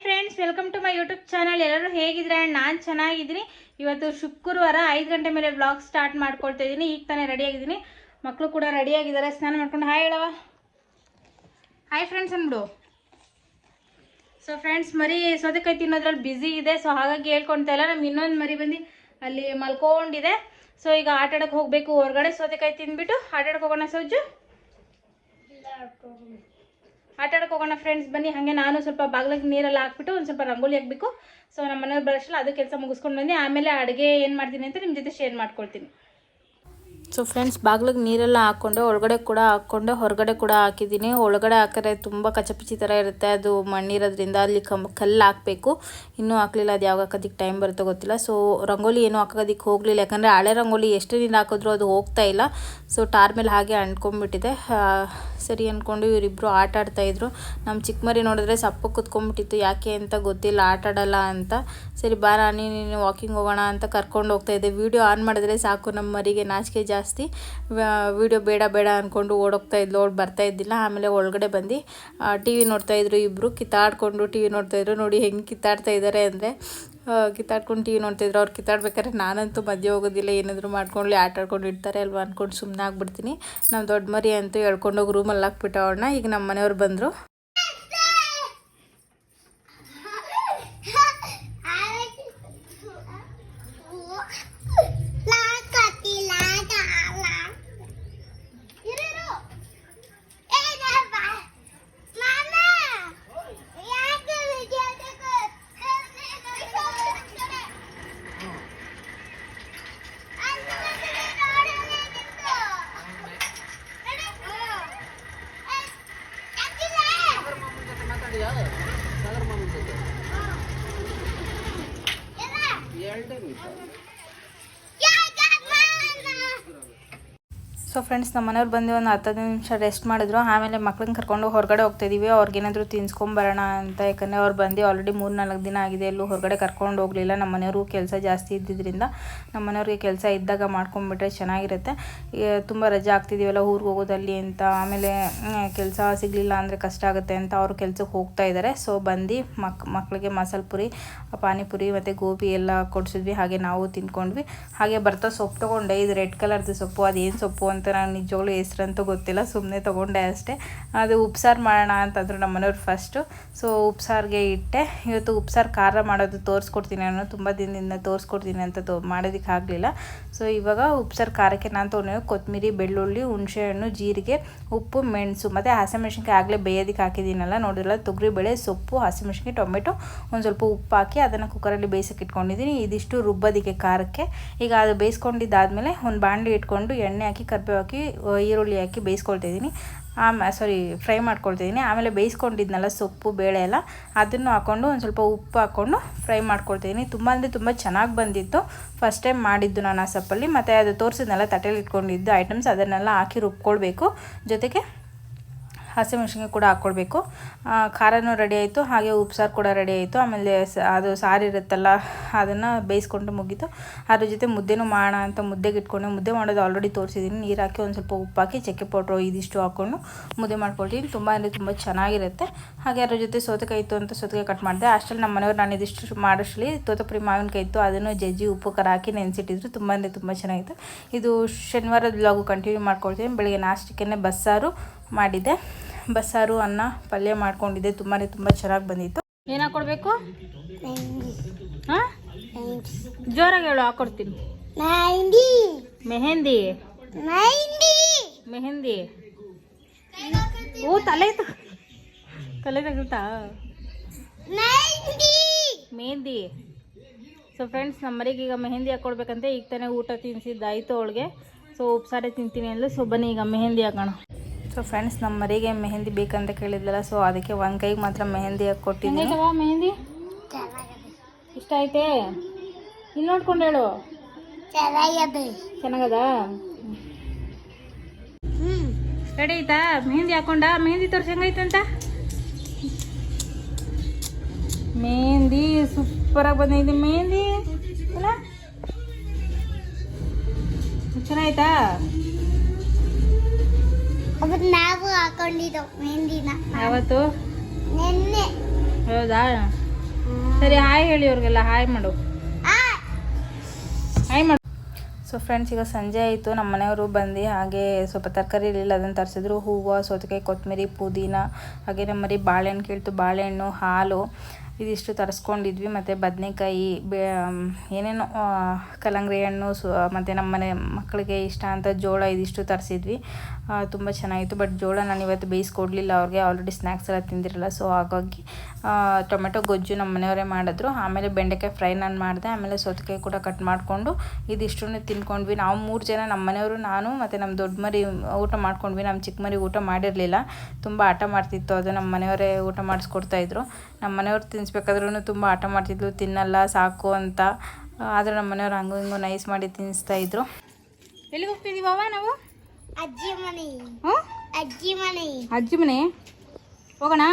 Friends, welcome to my YouTube channel. ಎಲ್ಲರೂ ಹೇಗಿದ್ರೆ? ನಾನು ಚೆನ್ನಾಗಿದ್ದೀನಿ. ಇವತ್ತು ಶುಕ್ರವಾರ 5 ಗಂಟೆ ಮೇಲೆ ವ್ಲಾಗ್ ಸ್ಟಾರ್ಟ್ ಮಾಡ್ಕೊಳ್ತಾ ಇದ್ದೀನಿ. ಈಗ ತಾನೇ ರೆಡಿಯಾಗಿದ್ದೀನಿ. ಮಕ್ಕಳು ಕೂಡ ರೆಡಿಯಾಗಿದ್ದಾರೆ. ಸ್ನಾನ ಮಾಡ್ಕೊಂಡು ಹಾಯ್ ಹೇಳವ. ಹಾಯ್ ಫ್ರೆಂಡ್ಸ್ ಅಂದ್ಬಿಡು. ಸೊ ಫ್ರೆಂಡ್ಸ್, ಮರಿ ಸೌತೆಕಾಯಿ ತಿನ್ನೋದ್ರಲ್ಲಿ ಬ್ಯುಸಿ ಇದೆ. ಸೊ ಹಾಗಾಗಿ ಹೇಳ್ಕೊಳ್ತಾ ಇಲ್ಲ. ನಮ್ಗೆ ಇನ್ನೊಂದು ಮರಿ ಬಂದು ಅಲ್ಲಿ ಮಲ್ಕೊಂಡಿದೆ. ಸೊ ಈಗ ಆಟ ಆಡೋಕ್ಕೆ ಹೋಗಬೇಕು ಹೊರಗಡೆ. ಸೌತೆಕಾಯಿ ತಿಂದ್ಬಿಟ್ಟು ಆಟ ಆಡೋಕ್ಕೆ ಹೋಗೋಣ. ಸೌಜು ಆಟ ಆಡೋಕೆ ಹೋಗೋಣ ಫ್ರೆಂಡ್ಸ್, ಬನ್ನಿ. ಹಾಗೆ ನಾನು ಸ್ವಲ್ಪ ಬಾಗಿಲಿಗೆ ನೀರೆಲ್ಲ ಹಾಕ್ಬಿಟ್ಟು ಒಂದು ಸ್ವಲ್ಪ ರಂಗೋಲಿ ಹಾಕಬೇಕು. ಸೊ ನಮ್ಮ ಮನೆಯವ್ರು ಬರೋಷ್ಟಲ್ಲ ಅದು ಕೆಲಸ ಮುಗಿಸ್ಕೊಂಡು ಬಂದು ಆಮೇಲೆ ಅಡುಗೆ ಏನು ಮಾಡ್ತೀನಿ ಅಂತ ನಿಮ್ಮ ಜೊತೆ ಶೇರ್ ಮಾಡ್ಕೊಳ್ತೀನಿ. ಸೊ ಫ್ರೆಂಡ್ಸ್, ಬಾಗಿಲಿಗೆ ನೀರೆಲ್ಲ ಹಾಕ್ಕೊಂಡು ಒಳಗಡೆ ಕೂಡ ಹಾಕ್ಕೊಂಡು ಹೊರಗಡೆ ಕೂಡ ಹಾಕಿದ್ದೀನಿ. ಒಳಗಡೆ ಹಾಕಿದ್ರೆ ತುಂಬ ಕಚಪಿಚಿ ಥರ ಇರುತ್ತೆ, ಅದು ಮಣ್ಣಿರೋದ್ರಿಂದ ಅಲ್ಲಿ ಕಲ್ಲು ಹಾಕಬೇಕು. ಇನ್ನೂ ಹಾಕಲಿಲ್ಲ, ಅದು ಯಾವಾಗ ಹಾಕೋದಕ್ಕೆ ಟೈಮ್ ಬರುತ್ತೋ ಗೊತ್ತಿಲ್ಲ. ಸೊ ರಂಗೋಲಿ ಏನೂ ಹಾಕೋದಕ್ಕೆ ಹೋಗಲಿಲ್ಲ, ಯಾಕಂದರೆ ಹಳೆ ರಂಗೋಲಿ ಎಷ್ಟು ನೀರು ಹಾಕಿದ್ರು ಅದು ಹೋಗ್ತಾ ಇಲ್ಲ. ಸೊ ಟಾರ್ ಮೇಲೆ ಹಾಗೆ ಅಂಟ್ಕೊಂಡ್ಬಿಟ್ಟಿದೆ. ಸರಿ ಅಂದ್ಕೊಂಡು ಇವರಿಬ್ಬರು ಆಟ ಆಡ್ತಾಯಿದ್ರು. ನಮ್ಮ ಚಿಕ್ಕ ಮರಿ ನೋಡಿದ್ರೆ ಸಪ್ಪ ಕುತ್ಕೊಂಡ್ಬಿಟ್ಟಿತ್ತು, ಯಾಕೆ ಅಂತ ಗೊತ್ತಿಲ್ಲ, ಆಟ ಆಡಲ್ಲ ಅಂತ. ಸರಿ ಬಾ ರಾಣಿ, ನೀನು ವಾಕಿಂಗ್ ಹೋಗೋಣ ಅಂತ ಕರ್ಕೊಂಡು ಹೋಗ್ತಾಯಿದ್ದೆ. ವೀಡಿಯೋ ಆನ್ ಮಾಡಿದ್ರೆ ಸಾಕು, ನಮ್ಮ ಮರಿಗೆ ನಾಚಿಕೆ ಜಾಸ್ತಿ. ವೀಡಿಯೋ ಬೇಡ ಬೇಡ ಅಂದ್ಕೊಂಡು ಓಡೋಗ್ತಾಯಿದ್ಲು, ಬರ್ತಾ ಇದ್ದಿಲ್ಲ. ಆಮೇಲೆ ಒಳಗಡೆ ಬಂದು ಟಿ ವಿ ನೋಡ್ತಾಯಿದ್ರು. ಇಬ್ಬರು ಕಿತ್ತಾಡ್ಕೊಂಡು ಟಿ ವಿ ನೋಡ್ತಾಯಿದ್ರು. ನೋಡಿ ಹೆಂಗೆ ಕಿತ್ತಾಡ್ತಾ ಇದ್ದಾರೆ ಅಂದರೆ, ಕಿತ್ತಾಡ್ಕೊಂಡು ಟಿ ವಿ ನೋಡ್ತಾಯಿದ್ರು. ಅವ್ರು ಕಿತ್ತಾಡ್ಬೇಕಾದ್ರೆ ನಾನಂತೂ ಮಧ್ಯೆ ಹೋಗೋದಿಲ್ಲ, ಏನಾದರೂ ಮಾಡ್ಕೊಂಡು ಆಟ ಆಡ್ಕೊಂಡು ಇರ್ತಾರೆ ಅಲ್ವಾ ಅಂದ್ಕೊಂಡು ಸುಮ್ಮನೆ ಆಗ್ಬಿಡ್ತೀನಿ. ನಮ್ಮ ದೊಡ್ಡ ಮರಿ ಅಂತೂ ಹೇಳ್ಕೊಂಡೋಗಿ ರೂಮಲ್ಲಿ ಹಾಕ್ಬಿಟ್ಟು ಅವ್ರನ್ನ. ಈಗ ನಮ್ಮ ಮನೆಯವ್ರು ಬಂದರು. ಸೊ ಫ್ರೆಂಡ್ಸ್, ನಮ್ಮ ಮನೆಯವ್ರು ಬಂದು ಒಂದು 10 ನಿಮಿಷ ರೆಸ್ಟ್ ಮಾಡಿದ್ರು. ಆಮೇಲೆ ಮಕ್ಳನ್ನ ಕರ್ಕೊಂಡು ಹೊರಗಡೆ ಹೋಗ್ತಾಯಿದ್ದೀವಿ. ಅವ್ರಿಗೇನಾದರೂ ತಿನ್ಸ್ಕೊಂಬರೋಣ ಅಂತ. ಯಾಕಂದರೆ ಅವ್ರು ಬಂದು ಆಲ್ರೆಡಿ 3-4 ದಿನ ಆಗಿದೆ, ಎಲ್ಲೂ ಹೊರಗಡೆ ಕರ್ಕೊಂಡು ಹೋಗಲಿಲ್ಲ. ನಮ್ಮ ಮನೆಯವ್ರಿಗೂ ಕೆಲಸ ಜಾಸ್ತಿ ಇದ್ದಿದ್ದರಿಂದ ನಮ್ಮ ಮನೆಯವ್ರಿಗೆ ಕೆಲಸ ಇದ್ದಾಗ ಮಾಡ್ಕೊಂಡ್ಬಿಟ್ರೆ ಚೆನ್ನಾಗಿರುತ್ತೆ. ತುಂಬ ರಜೆ ಆಗ್ತಿದ್ದೀವಲ್ಲ ಊರಿಗೆ ಹೋಗೋದಲ್ಲಿ ಅಂತ. ಆಮೇಲೆ ಕೆಲಸ ಸಿಗಲಿಲ್ಲ ಅಂದರೆ ಕಷ್ಟ ಆಗುತ್ತೆ ಅಂತ ಅವರು ಕೆಲಸಕ್ಕೆ ಹೋಗ್ತಾ ಇದ್ದಾರೆ. ಸೊ ಬಂದು ಮಕ್ಕಳಿಗೆ ಮಸಾಲೆ ಪುರಿ, ಪಾನಿಪುರಿ ಮತ್ತು ಗೋಬಿ ಎಲ್ಲ ಕೊಡಿಸಿದ್ವಿ. ಹಾಗೆ ನಾವು ತಿಂದ್ಕೊಂಡ್ವಿ. ಹಾಗೆ ಬರ್ತಾ ಸೊಪ್ಪು ತೊಗೊಂಡೆ. ಇದು ರೆಡ್ ಕಲರ್ದು ಸೊಪ್ಪು, ಅದೇನು ಸೊಪ್ಪು ಅಂತ ನಾನು ನಿಜವಾಗ್ಲೂ ಹೆಸ್ರಂತೂ ಗೊತ್ತಿಲ್ಲ, ಸುಮ್ಮನೆ ತೊಗೊಂಡೆ ಅಷ್ಟೇ. ಅದು ಉಪ್ಸಾರು ಮಾಡೋಣ ಅಂತಂದರು ನಮ್ಮ ಮನೆಯವ್ರು ಫಸ್ಟು. ಸೊ ಉಪ್ಸಾರಿಗೆ ಇಟ್ಟೆ. ಇವತ್ತು ಉಪ್ಸಾರು ಖಾರ ಮಾಡೋದು ತೋರಿಸ್ಕೊಡ್ತೀನಿ. ನಾನು ತುಂಬ ದಿನದಿಂದ ತೋರಿಸ್ಕೊಡ್ತೀನಿ ಅಂತ ಮಾಡೋದಕ್ಕೆ ಆಗಲಿಲ್ಲ. ಸೊ ಇವಾಗ ಉಪ್ಸಾರು ಖಾರಕ್ಕೆ ನಾನು ತೊಗೊಂಡು ಕೊತ್ತಂಬರಿ, ಬೆಳ್ಳುಳ್ಳಿ, ಹುಣಸೆಹಣ್ಣು, ಜೀರಿಗೆ, ಉಪ್ಪು, ಮೆಣಸು ಮತ್ತು ಹಸಿಮೆಣ್ಸಿನ್ಕಾಯಿ ಆಗಲೇ ಬೇಯೋದಕ್ಕೆ ಹಾಕಿದ್ದೀನಲ್ಲ, ನೋಡಿರಲ್ಲ, ತೊಗರಿಬೇಳೆ, ಸೊಪ್ಪು, ಹಸಿಮೆಣ್ಸಿನ್ಕಾಯಿ, ಟೊಮೆಟೊ, ಒಂದು ಸ್ವಲ್ಪ ಉಪ್ಪು ಹಾಕಿ ಅದನ್ನು ಕುಕ್ಕರಲ್ಲಿ ಬೇಯಿಸೋಕೆ ಇಟ್ಕೊಂಡಿದ್ದೀನಿ. ಇದಿಷ್ಟು ರುಬ್ಬೋದಕ್ಕೆ ಖಾರಕ್ಕೆ. ಈಗ ಅದು ಬೇಯಿಸ್ಕೊಂಡಿದ್ದಾದಮೇಲೆ ಒಂದು ಬಾಣಲಿ ಇಟ್ಕೊಂಡು ಎಣ್ಣೆ ಹಾಕಿ ಕರ್ಬೇವು ಹಾಕಿ ಈರುಳ್ಳಿ ಹಾಕಿ ಬೇಯಿಸ್ಕೊಳ್ತಿದ್ದೀನಿ. ಫ್ರೈ ಮಾಡ್ಕೊಳ್ತಿದ್ದೀನಿ. ಆಮೇಲೆ ಬೇಯಿಸ್ಕೊಂಡಿದ್ನಲ್ಲ ಸೊಪ್ಪು, ಬೇಳೆ ಎಲ್ಲ, ಅದನ್ನು ಹಾಕ್ಕೊಂಡು ಒಂದು ಸ್ವಲ್ಪ ಉಪ್ಪು ಹಾಕ್ಕೊಂಡು ಫ್ರೈ ಮಾಡ್ಕೊಳ್ತಿದ್ದೀನಿ. ತುಂಬ ಅಂದರೆ ತುಂಬ ಚೆನ್ನಾಗಿ ಬಂದಿತ್ತು. ಫಸ್ಟ್ ಟೈಮ್ ಮಾಡಿದ್ದು ನಾನು ಆ ಸೊಪ್ಪಲ್ಲಿ. ಮತ್ತು ಅದು ತೋರಿಸಿದ್ನೆಲ್ಲ ತಟ್ಟೆಯಲ್ಲಿ ಇಟ್ಕೊಂಡಿದ್ದು ಐಟಮ್ಸ್ ಅದನ್ನೆಲ್ಲ ಹಾಕಿ ರುಬ್ಕೊಳ್ಬೇಕು. ಜೊತೆಗೆ ಹಸಿಮೆಣ್ಸಿನ್ಕಾಯಿ ಕೂಡ ಹಾಕ್ಕೊಳ್ಬೇಕು. ಖಾರನೂ ರೆಡಿ ಆಯಿತು, ಹಾಗೆ ಉಪ್ಸಾರು ಕೂಡ ರೆಡಿ ಆಯಿತು. ಆಮೇಲೆ ಅದು ಸಾರು ಇರುತ್ತಲ್ಲ, ಅದನ್ನು ಬೇಯಿಸ್ಕೊಂಡು ಮುಗೀತು. ಅದ್ರ ಜೊತೆ ಮುದ್ದೆನೂ ಮಾಡೋಣ ಅಂತ ಮುದ್ದೆಗೆ ಇಟ್ಕೊಂಡು, ಮುದ್ದೆ ಮಾಡೋದು ಆಲ್ರೆಡಿ ತೋರಿಸಿದ್ದೀನಿ. ನೀರು ಹಾಕಿ ಒಂದು ಸ್ವಲ್ಪ ಉಪ್ಪು ಹಾಕಿ ಚಕ್ಕೆ ಪೌಡ್ರು ಇದಿಷ್ಟು ಹಾಕ್ಕೊಂಡು ಮುದ್ದೆ ಮಾಡ್ಕೊಳ್ತೀನಿ. ತುಂಬ ಅಂದರೆ ತುಂಬ ಚೆನ್ನಾಗಿರುತ್ತೆ. ಹಾಗೆ ಅದ್ರ ಜೊತೆ ಸೌತೆಕಾಯಿ ಇತ್ತು ಅಂತ ಸೌತೆಕಾಯಿ ಕಟ್ ಮಾಡಿದೆ. ಅಷ್ಟರಲ್ಲಿ ನಮ್ಮ ಮನೆಯವ್ರು ನಾನು ಇದಿಷ್ಟು ಮಾಡೋಷ್ಟರಲ್ಲಿ ತೋತಪುರಿ ಮಾವಿನಕಾಯಿ ಇತ್ತು, ಅದನ್ನು ಜಜ್ಜಿ ಉಪ್ಪು ಖಾರ ಹಾಕಿ ನೆನೆಸಿಟ್ಟಿದ್ರು. ತುಂಬ ಅಂದರೆ ತುಂಬ ಚೆನ್ನಾಗಿತ್ತು. ಇದು ಶನಿವಾರದ ವ್ಲಾಗು ಕಂಟಿನ್ಯೂ ಮಾಡ್ಕೊಳ್ತೀನಿ. ಬೆಳಗ್ಗೆ ನಾಷ್ಟಕ್ಕೆ ಬಸ್ಸಾರು ಮಾಡಿದ್ದೆ. ಬಸ್ಸಾರು, ಅನ್ನ, ಪಲ್ಯ ಮಾಡ್ಕೊಂಡಿದ್ದೆ. ತುಂಬಾ ತುಂಬ ಚೆನ್ನಾಗಿ ಬಂದಿತ್ತು. ಏನು ಹಾಕ್ಕೊಡ್ಬೇಕು? ಹಾಂ, ಜೋರಾಗಿ ಹೇಳು, ಹಾಕ್ಕೊಡ್ತೀನಿ. ಮೆಹಂದಿ ಮೆಹಂದಿ. ಓ, ತಲೆ ತಗುತ್ತಾ? ಮೆಹಂದಿ. ಸೊ ಫ್ರೆಂಡ್ಸ್, ನಮ್ಮ ಮರಿಗೆ ಈಗ ಮೆಹಂದಿ ಹಾಕ್ಕೊಡ್ಬೇಕಂತೆ. ಈಗ ತಾನೇ ಊಟ ತಿನ್ನಿಸಿದ್ದಾಯಿತು ಅವಳಿಗೆ. ಸೊ ಉಪ್ಸಾರೆ ತಿಂತೀನಿ ಅಂದ್ಲು. ಸೊ ಬನ್ನಿ ಈಗ ಮೆಹಂದಿ ಹಾಕೋಣ. ಸೊ ಫ್ರೆಂಡ್ಸ್, ನಮ್ಮ ಮರಿಗೆ ಮೆಹಂದಿ ಬೇಕಂತ ಕೇಳಿದ್ಲಲ್ಲ, ಸೊ ಅದಕ್ಕೆ ಒಂದು ಕೈಗೆ ಮಾತ್ರ ಮೆಹಂದಿ ಹಾಕಿ ಕೊಟ್ಟಿದ್ದೀನಿ. ಮೆಹಂದಿ ಇಷ್ಟ ಐತೆ? ಇಲ್ಲಿ ನೋಡ್ಕೊಂಡು ಹೇಳು. ಚೆನ್ನಾಗದ? ರೆಡಿ ಆಯ್ತಾ? ಮೆಹಂದಿ ಹಾಕೊಂಡ? ಮೆಹಂದಿ ತೋರಿಸಿ ಹೆಂಗೈತಂತ. ಮೆಹಂದಿ ಸೂಪರಾಗಿ ಬಂದೈತೆ. ಮೆಹಂದಿ ಚೆನ್ನಾಯ್ತಾ? ಅವತ್ತು ನಾವು ಹಾಕೊಂಡಿದ್ದೋ ಮೆಹಂದಿನ. ಯಾವತ್ತು? ನೆನ್ನೆ. ಹೌದಾ? ಸರಿ ಹಾಯ್ ಹೇಳಿ ಅವ್ರಿಗೆಲ್ಲ ಹಾಯ್ ಮಾಡು, ಹಾಯ್ ಮಾಡು. ಸೊ ಫ್ರೆಂಡ್ಸ್, ಈಗ ಸಂಜೆ ಆಯಿತು. ನಮ್ಮ ಮನೆಯವರು ಬಂದು ಹಾಗೆ ಸ್ವಲ್ಪ ತರಕಾರಿ ಇರಲಿಲ್ಲ, ಅದನ್ನು ತರಿಸಿದ್ರು. ಹೂವು, ಸೌತೆಕಾಯಿ, ಕೊತ್ತಂಬರಿ, ಪುದೀನ, ಹಾಗೆ ನಮ್ಮ ಮರಿ ಬಾಳೆಹಣ್ಣು ಕೇಳ್ತು, ಬಾಳೆಹಣ್ಣು, ಹಾಲು ಇದಿಷ್ಟು ತರಿಸ್ಕೊಂಡಿದ್ವಿ. ಮತ್ತು ಬದನೆಕಾಯಿ, ಏನೇನೋ ಕಲ್ಲಂಗಡಿ ಹಣ್ಣು, ಮತ್ತು ನಮ್ಮ ಮನೆ ಮಕ್ಕಳಿಗೆ ಇಷ್ಟ ಅಂತ ಜೋಳ ಇದಿಷ್ಟು ತರಿಸಿದ್ವಿ. ತುಂಬ ಚೆನ್ನಾಗಿತ್ತು. ಬಟ್ ಜೋಳ ನಾನು ಇವತ್ತು ಬೇಯಿಸ್ಕೊಡ್ಲಿಲ್ಲ ಅವ್ರಿಗೆ, ಆಲ್ರೆಡಿ ಸ್ನ್ಯಾಕ್ಸ್ ಎಲ್ಲ ತಿಂದಿರಲ್ಲ. ಸೊ ಹಾಗಾಗಿ ಟೊಮೆಟೊ ಗೊಜ್ಜು ನಮ್ಮ ಮನೆಯವರೇ ಮಾಡಿದ್ರು. ಆಮೇಲೆ ಬೆಂಡೆಕಾಯಿ ಫ್ರೈ ನಾನು ಮಾಡಿದೆ. ಆಮೇಲೆ ಸೌತೆಕಾಯಿ ಕೂಡ ಕಟ್ ಮಾಡಿಕೊಂಡು ಇದಿಷ್ಟನ್ನು ತಿನ್ಕೊಂಡ್ವಿ. ನಾವು 3 ಜನ, ನಮ್ಮ ಮನೆಯವರು, ನಾನು ಮತ್ತು ನಮ್ಮ ದೊಡ್ಡ ಮರಿ ಊಟ ಮಾಡ್ಕೊಂಡ್ವಿ. ನಮ್ಮ ಚಿಕ್ಕ ಮರಿ ಊಟ ಮಾಡಿರಲಿಲ್ಲ, ತುಂಬ ಆಟ ಮಾಡ್ತಿತ್ತು. ಅದು ನಮ್ಮ ಮನೆಯವರೇ ಊಟ ಮಾಡಿಸ್ಕೊಡ್ತಾಯಿದ್ರು. ನಮ್ಮ ಮನೆಯವ್ರು ತಿನ್ನಿಸ್ಬೇಕಾದ್ರೂ ತುಂಬ ಆಟ ಮಾಡ್ತಿದ್ಲು, ತಿನ್ನಲ್ಲ ಸಾಕು ಅಂತ. ಆದರೆ ನಮ್ಮ ಮನೆಯವ್ರು ಹಂಗೂ ಹಿಂಗೂ ನೈಸ್ ಮಾಡಿ ತಿನ್ನಿಸ್ತಾಯಿದ್ರು. ಎಲ್ಲಿಗೆ ಹೋಗ್ತಿದ್ದೀವವ ನಾವು? ಅಜ್ಜಿ ಮನೆ. ಹ್ಞೂ, ಅಜ್ಜಿ ಮನೆ. ಅಜ್ಜಿ ಮನೆ ಹೋಗೋಣ.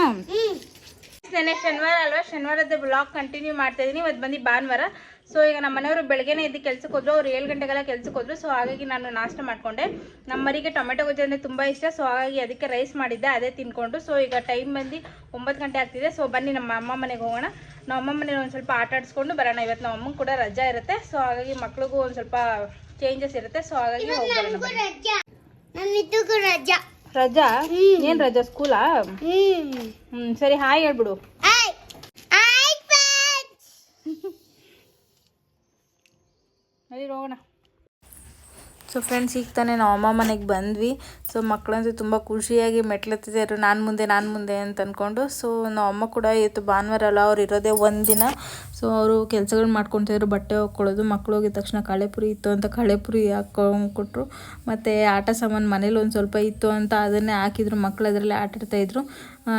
ನೆನ್ನೆ ಶನಿವಾರ ಅಲ್ವಾ, ಶನಿವಾರದ ಬ್ಲಾಗ್ ಕಂಟಿನ್ಯೂ ಮಾಡ್ತಾ ಇದ್ದೀನಿ. ಇವತ್ತು ಬಂದು ಭಾನುವಾರ. ಸೊ ಈಗ ನಮ್ಮ ಮನೆಯವರು ಬೆಳಗ್ಗೆನೇ ಎದ್ದು ಕೆಲ್ಸಕ್ಕೆ ಹೋದ್ರು. ಅವ್ರು 7 ಗಂಟೆಗೆಲ್ಲ ಕೆಲ್ಸಕ್ಕೆ ಹೋದ್ರು. ಸೊ ಹಾಗಾಗಿ ನಾನು ನಾಷ್ಟ ಮಾಡಿಕೊಂಡೆ. ನಮ್ಮ ಮರಿಗೆ ಟೊಮೆಟೊ ಗೊಜ್ಜು ಅಂದರೆ ತುಂಬ ಇಷ್ಟ. ಸೊ ಹಾಗಾಗಿ ಅದಕ್ಕೆ ರೈಸ್ ಮಾಡಿದ್ದೆ, ಅದೇ ತಿನ್ಕೊಂಡು. ಸೊ ಈಗ ಟೈಮ್ ಬಂದು 9 ಗಂಟೆ ಆಗ್ತಿದೆ. ಸೊ ಬನ್ನಿ ನಮ್ಮ ಅಮ್ಮ ಮನೆಗೆ ಹೋಗೋಣ. ನಮ್ಮ ಅಮ್ಮ ಮನೇಲಿ ಒಂದು ಸ್ವಲ್ಪ ಆಟ ಆಡಿಸ್ಕೊಂಡು ಬರೋಣ. ಇವತ್ತು ನಮ್ಮ ಅಮ್ಮಂಗೆ ಕೂಡ ರಜಾ ಇರುತ್ತೆ. ಸೊ ಹಾಗಾಗಿ ಮಕ್ಳಿಗೂ ಒಂದು ಸ್ವಲ್ಪ ಚೇಂಜಸ್ ಇರುತ್ತೆ. ಸೊ ಹಾಗಾಗಿ ಹೋಗ್ಬರೋಣ. ರಜಾ. ರಜಾ? ಏನು ರಜಾ, ಸ್ಕೂಲಾ? ಸರಿ ಹಾಯ್ ಹೇಳ್ಬಿಡು. ಸರಿ ಹೋಗೋಣ. ಸೊ ಫ್ರೆಂಡ್ಸ್, ಈಗ ತಾನೇ ನಾವು ಅಮ್ಮ ಮನೆಗೆ ಬಂದ್ವಿ. ಸೊ ಮಕ್ಕಳಂತೂ ತುಂಬ ಖುಷಿಯಾಗಿ ಮೆಟ್ಲತ್ತಿದ್ದಾರೆ, ನಾನು ಮುಂದೆ ಅಂತ ಅಂದ್ಕೊಂಡು. ಸೊ ನಾವು ಅಮ್ಮ ಕೂಡ ಇವತ್ತು ಭಾನುವಾರ ಅಲ್ಲ, ಅವ್ರು ಇರೋದೇ ಒಂದು ದಿನ. ಸೊ ಅವರು ಕೆಲಸಗಳು ಮಾಡ್ಕೊತಿದ್ರು, ಬಟ್ಟೆ ಹಾಕ್ಕೊಳ್ಳೋದು. ಮಕ್ಕಳು ಹೋಗಿದ ತಕ್ಷಣ ಕಳೆಪುರಿ ಇತ್ತು ಅಂತ ಕಳೆಪುರಿ ಹಾಕ್ಕೊಂಡ್ಕೊಟ್ರು. ಮತ್ತು ಆಟ ಸಾಮಾನು ಮನೇಲಿ ಒಂದು ಸ್ವಲ್ಪ ಇತ್ತು ಅಂತ ಅದನ್ನೇ ಹಾಕಿದ್ರು. ಮಕ್ಕಳು ಅದರಲ್ಲೇ ಆಟಾಡ್ತಾಯಿದ್ರು.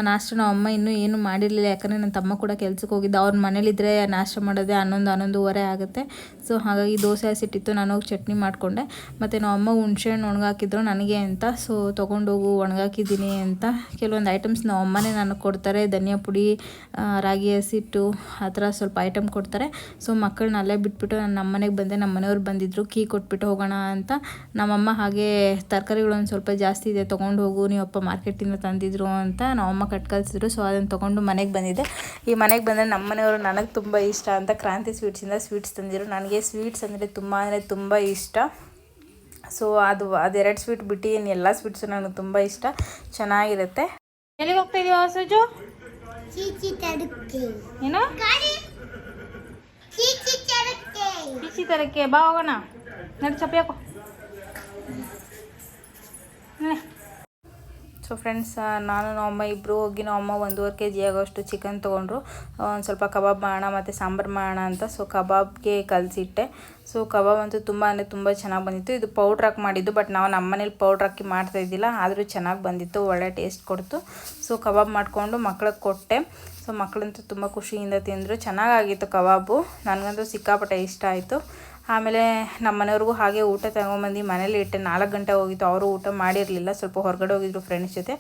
ನಾಷ್ಟ ನಾವು ಅಮ್ಮ ಇನ್ನೂ ಏನೂ ಮಾಡಿರಲಿಲ್ಲ, ಯಾಕಂದರೆ ನನ್ನ ತಮ್ಮ ಕೂಡ ಕೆಲ್ಸಕ್ಕೆ ಹೋಗಿದ್ದ. ಅವ್ರ ಮನೇಲಿದ್ದರೆ ನಾಷ್ಟ ಮಾಡೋದೇ 11-11:30 ಆಗುತ್ತೆ. ಸೊ ಹಾಗಾಗಿ ದೋಸೆ ಹಸಿಟ್ಟಿತ್ತು, ನಾನು ಹೋಗಿ ಚಟ್ನಿ ಮಾಡಿಕೊಂಡೆ. ಮತ್ತು ನಾವು ಅಮ್ಮ ಹುಣ್ಸೆಹಣ್ಣು ಒಣಗಾಕಿದ್ರು ನನಗೆ ಅಂತ. ಸೊ ತೊಗೊಂಡೋಗು ಒಣಗಾಕಿದ್ದೀನಿ ಅಂತ ಕೆಲವೊಂದು ಐಟಮ್ಸ್ ನಾವು ಅಮ್ಮನೇ ನನಗೆ ಕೊಡ್ತಾರೆ. ಧನಿಯಾ ಪುಡಿ, ರಾಗಿ ಹಸಿಟ್ಟು, ಆ ಥರ ಸ್ವಲ್ಪ ಐಟಮ್ ಕೊಡ್ತಾರೆ. ಸೊ ಮಕ್ಕಳನ್ನ ಅಲ್ಲೇ ಬಿಟ್ಬಿಟ್ಟು ನಾನು ನಮ್ಮ ಮನೆಗೆ ಬಂದೆ. ನಮ್ಮ ಮನೆಯವ್ರು ಬಂದಿದ್ದರು, ಕೀ ಕೊಟ್ಬಿಟ್ಟು ಹೋಗೋಣ ಅಂತ. ನಮ್ಮಮ್ಮ ಹಾಗೆ ತರಕಾರಿಗಳು ಒಂದು ಸ್ವಲ್ಪ ಜಾಸ್ತಿ ಇದೆ, ತೊಗೊಂಡು ಹೋಗು, ನೀವಪ್ಪ ಮಾರ್ಕೆಟಿಂದ ತಂದಿದ್ರು ಅಂತ ನಾವು ಅಮ್ಮ ಕಟ್ಕಳಿಸಿದ್ರು. ಸೊ ಅದನ್ನು ತೊಗೊಂಡು ಮನೆಗೆ ಬಂದಿದ್ದೆ. ಈ ಮನೆಗೆ ಬಂದರೆ ನಮ್ಮ ಮನೆಯವರು ನನಗೆ ತುಂಬ ಇಷ್ಟ ಅಂತ ಕ್ರಾಂತಿ ಸ್ವೀಟ್ಸಿಂದ ಸ್ವೀಟ್ಸ್ ತಂದಿದ್ರು. ನನಗೆ ಸ್ವೀಟ್ಸ್ ಅಂದರೆ ತುಂಬ ಇಷ್ಟ. ಸೊ ಅದೆರಡು ಸ್ವೀಟ್ ಬಿಟ್ಟು ಏನು ಎಲ್ಲ ಸ್ವೀಟ್ಸು ನನಗೆ ತುಂಬ ಇಷ್ಟ, ಚೆನ್ನಾಗಿರುತ್ತೆ. ಎಲ್ಲಿಗೆ ಹೋಗ್ತಾ ಇದೀವ ಸೂಜು? ಏನು? ಚೀಚಿ ತರಕ್ಕೆ ಬಾ, ಹೋಗೋಣ. ನಡಿ ಚಪ್ಪಿ ಹಾಕೋ. ಸೊ ಫ್ರೆಂಡ್ಸ್, ನಾನು ನಮ್ಮ ಅಮ್ಮ ಇಬ್ಬರು ಹೋಗಿ ನಮ್ಮ ಅಮ್ಮ 1.5 kg ಆಗೋಷ್ಟು ಚಿಕನ್ ತೊಗೊಂಡ್ರು. ಒಂದು ಸ್ವಲ್ಪ ಕಬಾಬ್ ಮಾಡೋಣ ಮತ್ತು ಸಾಂಬಾರು ಮಾಡೋಣ ಅಂತ. ಸೊ ಕಬಾಬ್ಗೆ ಕಲಸಿಟ್ಟೆ. ಸೊ ಕಬಾಬ್ ಅಂತೂ ತುಂಬ ಚೆನ್ನಾಗಿ ಬಂದಿತ್ತು. ಇದು ಪೌಡ್ರ್ ಹಾಕಿ ಮಾಡಿದ್ದು, ಬಟ್ ನಾವು ನಮ್ಮ ಮನೇಲಿ ಪೌಡ್ರ್ ಹಾಕಿ ಮಾಡ್ತಾಯಿದ್ದಿಲ್ಲ, ಆದರೂ ಚೆನ್ನಾಗಿ ಬಂದಿತ್ತು, ಒಳ್ಳೆ ಟೇಸ್ಟ್ ಕೊಡ್ತು. ಸೊ ಕಬಾಬ್ ಮಾಡಿಕೊಂಡು ಮಕ್ಳಿಗೆ ಕೊಟ್ಟೆ. ಸೊ ಮಕ್ಕಳಂತೂ ತುಂಬ ಖುಷಿಯಿಂದ ತಿಂದರು. ಚೆನ್ನಾಗಾಗಿತ್ತು ಕಬಾಬು, ನನಗಂತೂ ಸಿಕ್ಕಾಪಟ್ಟೆ ಇಷ್ಟ ಆಯಿತು. ಆಮೇಲೆ ನಮ್ಮ ಮನೆಯವ್ರಿಗೂ ಹಾಗೆ ಊಟ ತಗೊಂಬಂದು ಮನೇಲಿ ಇಟ್ಟೆ. 4 ಗಂಟೆ ಹೋಗಿತ್ತು, ಅವರು ಊಟ ಮಾಡಿರಲಿಲ್ಲ, ಸ್ವಲ್ಪ ಹೊರಗಡೆ ಹೋಗಿದ್ರು ಫ್ರೆಂಡ್ಸ್ ಜೊತೆ.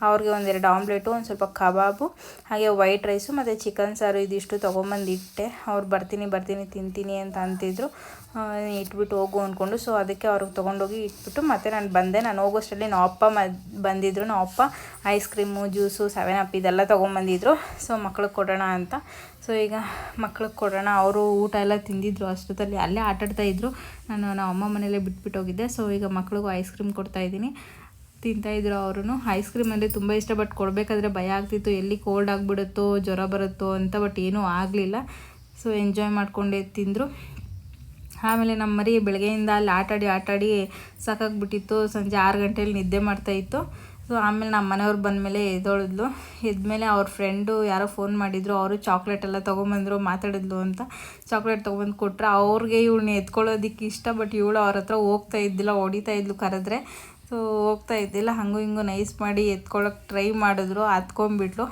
ಅವ್ರಿಗೆ 1-2 ಆಮ್ಲೆಟು, ಒಂದು ಸ್ವಲ್ಪ ಕಬಾಬು, ಹಾಗೆ ವೈಟ್ ರೈಸು ಮತ್ತು ಚಿಕನ್ ಸಾರು ಇದಿಷ್ಟು ತೊಗೊಂಬಂದು ಇಟ್ಟೆ. ಅವ್ರು ಬರ್ತೀನಿ ತಿಂತೀನಿ ಅಂತ ಅಂತಿದ್ರು. ಇಟ್ಬಿಟ್ಟು ಹೋಗು ಅಂದ್ಕೊಂಡು. ಸೊ ಅದಕ್ಕೆ ಅವ್ರಿಗೆ ತೊಗೊಂಡೋಗಿ ಇಟ್ಬಿಟ್ಟು ಮತ್ತೆ ನಾನು ಬಂದೆ. ನಾನು ಹೋಗೋಷ್ಟರಲ್ಲಿ ನಾವು ಅಪ್ಪ ಬಂದಿದ್ದರು. ನಾವು ಅಪ್ಪ ಐಸ್ ಕ್ರೀಮು, ಜ್ಯೂಸು, 7up ಇದೆಲ್ಲ ತೊಗೊಂಬಂದಿದ್ರು. ಸೊ ಮಕ್ಳಿಗೆ ಕೊಡೋಣ ಅಂತ. ಸೊ ಈಗ ಮಕ್ಳಿಗೆ ಕೊಡೋಣ. ಅವರು ಊಟ ಎಲ್ಲ ತಿಂದಿದ್ರು, ಅಷ್ಟೊತ್ತಲ್ಲಿ ಅಲ್ಲೇ ಆಟಾಡ್ತಾಯಿದ್ರು. ನಾನು ನಮ್ಮ ಅಮ್ಮ ಮನೇಲೇ ಬಿಟ್ಬಿಟ್ಟು ಹೋಗಿದ್ದೆ. ಸೊ ಈಗ ಮಕ್ಳಿಗೂ ಐಸ್ ಕ್ರೀಮ್ ಕೊಡ್ತಾಯಿದ್ದೀನಿ, ತಿಂತಾಯಿದ್ರು ಅವರು. ಐಸ್ ಕ್ರೀಮ್ ಅಂದರೆ ತುಂಬ ಇಷ್ಟ, ಬಟ್ ಕೊಡಬೇಕಾದ್ರೆ ಭಯ ಆಗ್ತಿತ್ತು, ಎಲ್ಲಿ ಕೋಲ್ಡ್ ಆಗಿಬಿಡುತ್ತೋ, ಜ್ವರ ಬರುತ್ತೋ ಅಂತ. ಬಟ್ ಏನೂ ಆಗಲಿಲ್ಲ. ಸೊ ಎಂಜಾಯ್ ಮಾಡಿಕೊಂಡೇ ತಿಂದರು. ಆಮೇಲೆ ನಮ್ಮ ಮರಿ ಬೆಳಗ್ಗೆಯಿಂದ ಅಲ್ಲಿ ಆಟಾಡಿ ಸಾಕಾಗ್ಬಿಟ್ಟಿತ್ತು. ಸಂಜೆ 6 ಗಂಟೆಯಲ್ಲಿ ನಿದ್ದೆ ಮಾಡ್ತಾಯಿತ್ತು. ಸೊ ಆಮೇಲೆ ನಮ್ಮ ಮನೆಯವ್ರು ಬಂದಮೇಲೆ ಎದ್ಮೇಲೆ ಅವ್ರ ಫ್ರೆಂಡು ಯಾರೋ ಫೋನ್ ಮಾಡಿದರು. ಅವರು ಚಾಕ್ಲೇಟ್ ಎಲ್ಲ ತೊಗೊಂಬಂದರು, ಮಾತಾಡಿದ್ಲು ಅಂತ ಚಾಕ್ಲೇಟ್ ತೊಗೊಂಬಂದು ಕೊಟ್ಟರೆ. ಅವ್ರಿಗೆ ಇವಳನ್ನ ಎತ್ಕೊಳ್ಳೋದಕ್ಕೆ ಇಷ್ಟ, ಬಟ್ ಇವಳು ಅವ್ರ ಹತ್ರ ಹೋಗ್ತಾ ಇದ್ದಿಲ್ಲ, ಹೊಡಿತಾ ಇದ್ಲು ಕರೆದ್ರೆ. ಸೊ ಹೋಗ್ತಾ ಇದ್ದಿಲ್ಲ, ಹಂಗೂ ಹಿಂಗೂ ನೈಸ್ ಮಾಡಿ ಎತ್ಕೊಳ್ಳೋಕೆ ಟ್ರೈ ಮಾಡಿದ್ರು, ಹತ್ಕೊಂಡ್ಬಿಟ್ಲು.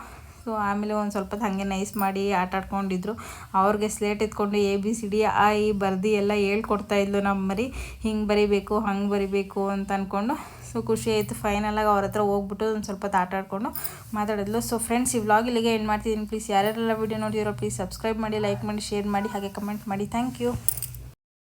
ಸೊ ಆಮೇಲೆ ಒಂದು ಸ್ವಲ್ಪ ಹಾಗೆ ನೈಸ್ ಮಾಡಿ ಆಟಾಡ್ಕೊಂಡಿದ್ರು. ಅವ್ರಿಗೆ ಸ್ಲೇಟ್ ಎತ್ಕೊಂಡು ABCD ಆ ಈ ಬರ್ದು ಎಲ್ಲ ಹೇಳ್ಕೊಡ್ತಾಯಿದ್ಲು ನಮ್ಮ ಮರಿ. ಹಿಂಗೆ ಬರಿಬೇಕು, ಹಂಗೆ ಬರಿಬೇಕು ಅಂತ ಅಂದ್ಕೊಂಡು. ಸೊ ಖುಷಿ ಆಯಿತು. ಫೈನಲಾಗಿ ಅವ್ರ ಹತ್ರ ಹೋಗ್ಬಿಟ್ಟು ಒಂದು ಸ್ವಲ್ಪ ಆಟಾಡಿಕೊಂಡು ಮಾತಾಡಿದ್ಲು. ಸೊ ಫ್ರೆಂಡ್ಸ್, ಈ ವ್ಲಾಗ್ ಇಲ್ಲಿಗೆ ಎಂಡ್ ಮಾಡ್ತಿದ್ದೀನಿ. ಪ್ಲೀಸ್ ಯಾರ್ಯಾರೆಲ್ಲ ವೀಡಿಯೋ ನೋಡಿದಿರೋ ಪ್ಲೀಸ್ ಸಬ್ಸ್ಕ್ರೈಬ್ ಮಾಡಿ, ಲೈಕ್ ಮಾಡಿ, ಶೇರ್ ಮಾಡಿ, ಹಾಗೆ ಕಮೆಂಟ್ ಮಾಡಿ. Thank you.